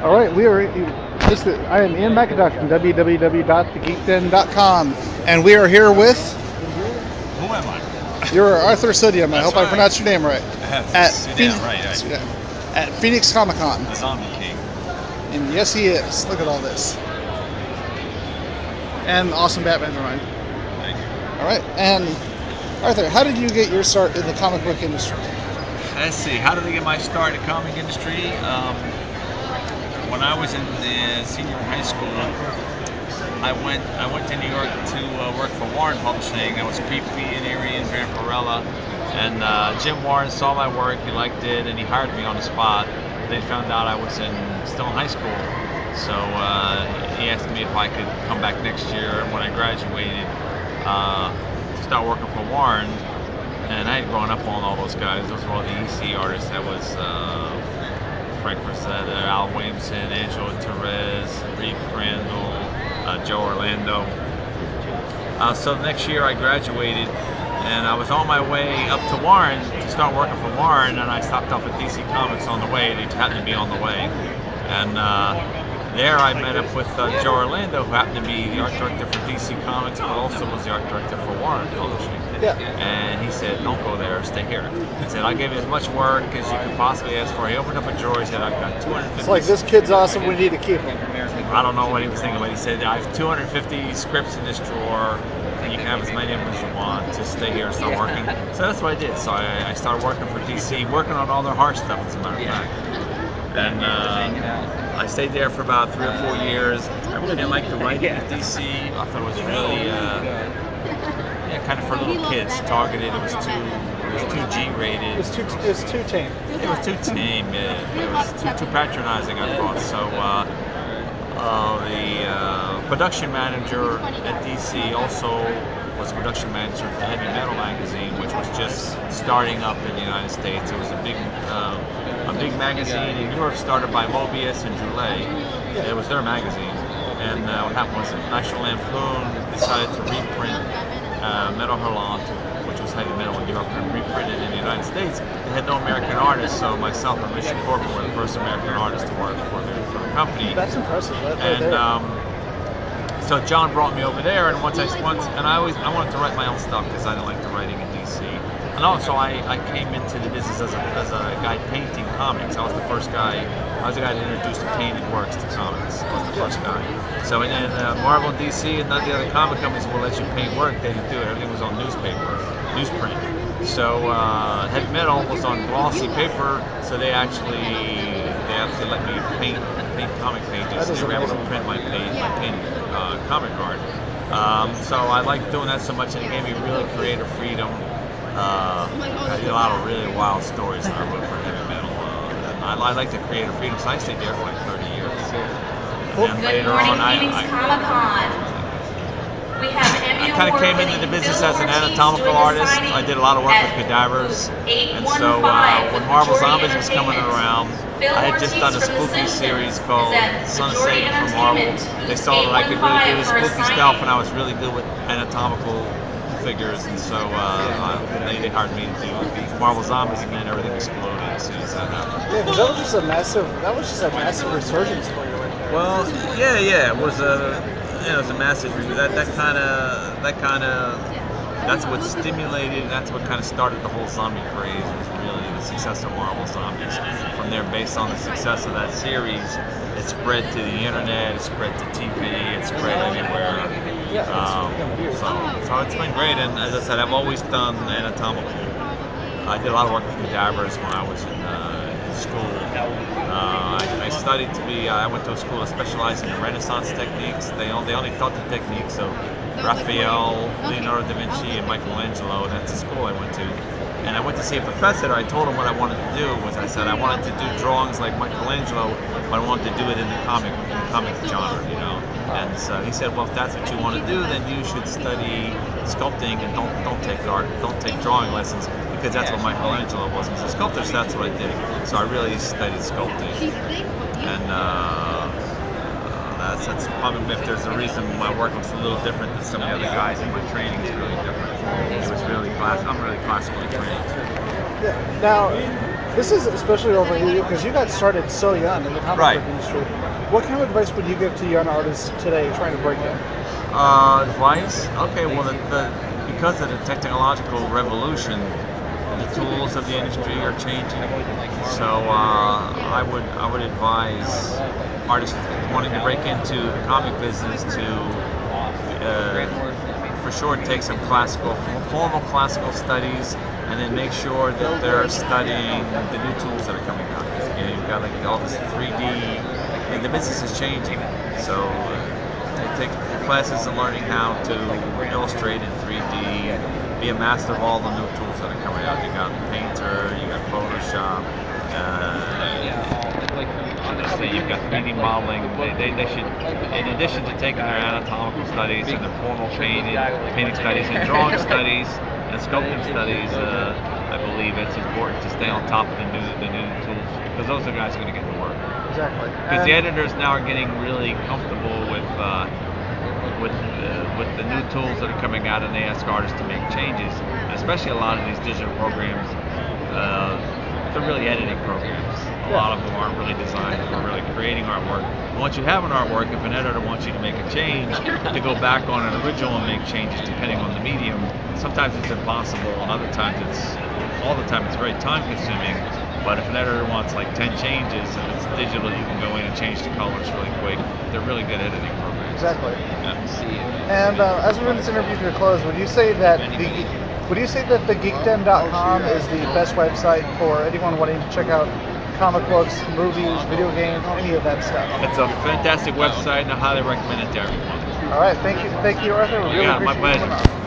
All right, we are. I am Ian McIntosh from www.thegeekden.com, and we are here with. Who am I? You're Arthur Suydam. I hope I right. pronounced your name right. At Suydam, right. Suydam. At Phoenix Comic Con. The Zombie King. And yes, he is. Look at all this. And awesome Batman drawing. Thank you. All right, and Arthur, how did you get your start in the comic book industry? Let's see. How did I get my start in the comic industry? When I was in the senior in high school, I went to New York to work for Warren Publishing. I was pre-Erie and Vampirella, and Jim Warren saw my work, he liked it, and he hired me on the spot. They found out I was still in high school, so he asked me if I could come back next year. And when I graduated, to start working for Warren, and I had grown up on all those guys. Those were all the EC artists. That was Frank Frazetta, Al Williamson, Angelo Therese, Reed Crandall, Joe Orlando. So the next year I graduated, and I was on my way up to Warren to start working for Warren, and I stopped off at DC Comics on the way. They happened to be on the way, and there I met up with Joe Orlando, who happened to be the art director for DC Comics, but also was the art director for Warren Publishing. Yeah. And he said, "Don't go there, stay here." He said, "I'll give you as much work as you could possibly ask for." He opened up a drawer. He said, "I've got 250." It's like, this kid's awesome. We need to keep him. I don't know what he was thinking, but he said, "I have 250 scripts in this drawer, and you can have as many of them as you want. Just stay here and start working." So that's what I did. So I started working for DC, working on all their horror stuff, as a matter of fact. And I stayed there for about 3 or 4 years. I really didn't like the writing at DC. I thought it was really kind of for little kids, targeted. It was too G-rated. It was too tame. It was too tame. It was too patronizing, I thought. So the production manager at DC also was production manager for Heavy Metal magazine, which was just starting up in the United States. It was a big magazine in Europe, started by Mobius and Droulet. It was their magazine. And what happened was National Lampoon decided to reprint Metal Hurlant, which was Heavy Metal in Europe, and reprint it in the United States. They had no American artists, so myself and Richard Corbin were the first American artists to work for the company. That's impressive. So John brought me over there, and I wanted to write my own stuff because I didn't like the writing in DC. And also I came into the business as a guy painting comics. I was the first guy. I was the guy that introduced painted works to comics. I was the first guy. So and then Marvel and DC and none of the other comic companies will let you paint work. They didn't do it. Everything was on newsprint. So Heavy Metal was on glossy paper. So they actually let me paint comic pages. They were able to print my painted comic art. So I liked doing that so much, and it gave me really creative freedom. I did a lot of really wild stories that I wrote for Heavy Metal. I like the creative freedom, so I stayed there for like 30 years. And later on, I kind of came into the business as an anatomical artist. I did a lot of work with cadavers, and so when Marvel Zombies was coming around, I had just done a spooky series called Son of Satan from Marvel. They saw that I could really do the spooky stuff, and I was really good with anatomical figures, and so they hired me to do Marvel Zombies, and then everything exploded as soon as that happened. Yeah, because that was just a massive resurgence for you right there. Well, yeah, it was a massive review. That's what stimulated. That's what kind of started the whole zombie craze. Was really the success of Marvel Zombies. From there, based on the success of that series, it spread to the internet. It spread to TV. It spread everywhere. So it's been great. And as I said, I've always done anatomical. I did a lot of work with cadavers when I was in school. I studied to be. I went to a school that specialized in Renaissance techniques. They only taught the techniques of Raphael, Leonardo da Vinci, and Michelangelo. That's the school I went to. And I went to see a professor. I told him what I wanted to do. I said I wanted to do drawings like Michelangelo, but I wanted to do it in the comic genre, And so he said, well, if that's what you want to do, then you should study sculpting and don't take drawing lessons, because that's what Michelangelo was. He's a sculptor, so that's what I did. So I really studied sculpting, and that's probably, if there's a reason my work looks a little different than some of the other guys, and my training is really different. I'm really classically trained. Yeah. Now, This is especially over you because you got started so young in the comic Right. book industry. What kind of advice would you give to young artists today trying to break in? Advice? Okay, well, because of the technological revolution, the tools of the industry are changing. So I would advise artists wanting to break into the comic business to for sure take some formal classical studies, and then make sure that they're studying the new tools that are coming out. You know, you've got like all this 3D, and the business is changing. So take classes in learning how to illustrate in 3D, be a master of all the new tools that are coming out. You got Painter, you got Photoshop. Obviously, you've got 3D modeling. They should, in addition to taking their anatomical studies and their formal painting studies and drawing studies and sculpting studies, I believe it's important to stay on top of the new tools, because those are the guys going to get the work. Exactly. Because the editors now are getting really comfortable with the new tools that are coming out, and they ask artists to make changes. Especially a lot of these digital programs, they're really editing programs. A lot of them aren't really designed for really creating artwork. And once you have an artwork, if an editor wants you to make a change, to go back on an original and make changes depending on the medium, sometimes it's impossible, and other times all the time it's very time consuming. But if an editor wants like 10 changes and it's digital, you can go in and change the colors really quick. They're really good editing programs. Exactly. Yeah. And as we bring this interview to a close, would you say that thegeekden.com is the best website for anyone wanting to check out comic books, movies, video games, any of that stuff? It's a fantastic website, and I highly recommend it to everyone. All right, thank you, Arthur. We really Yeah, my appreciate you pleasure. coming on.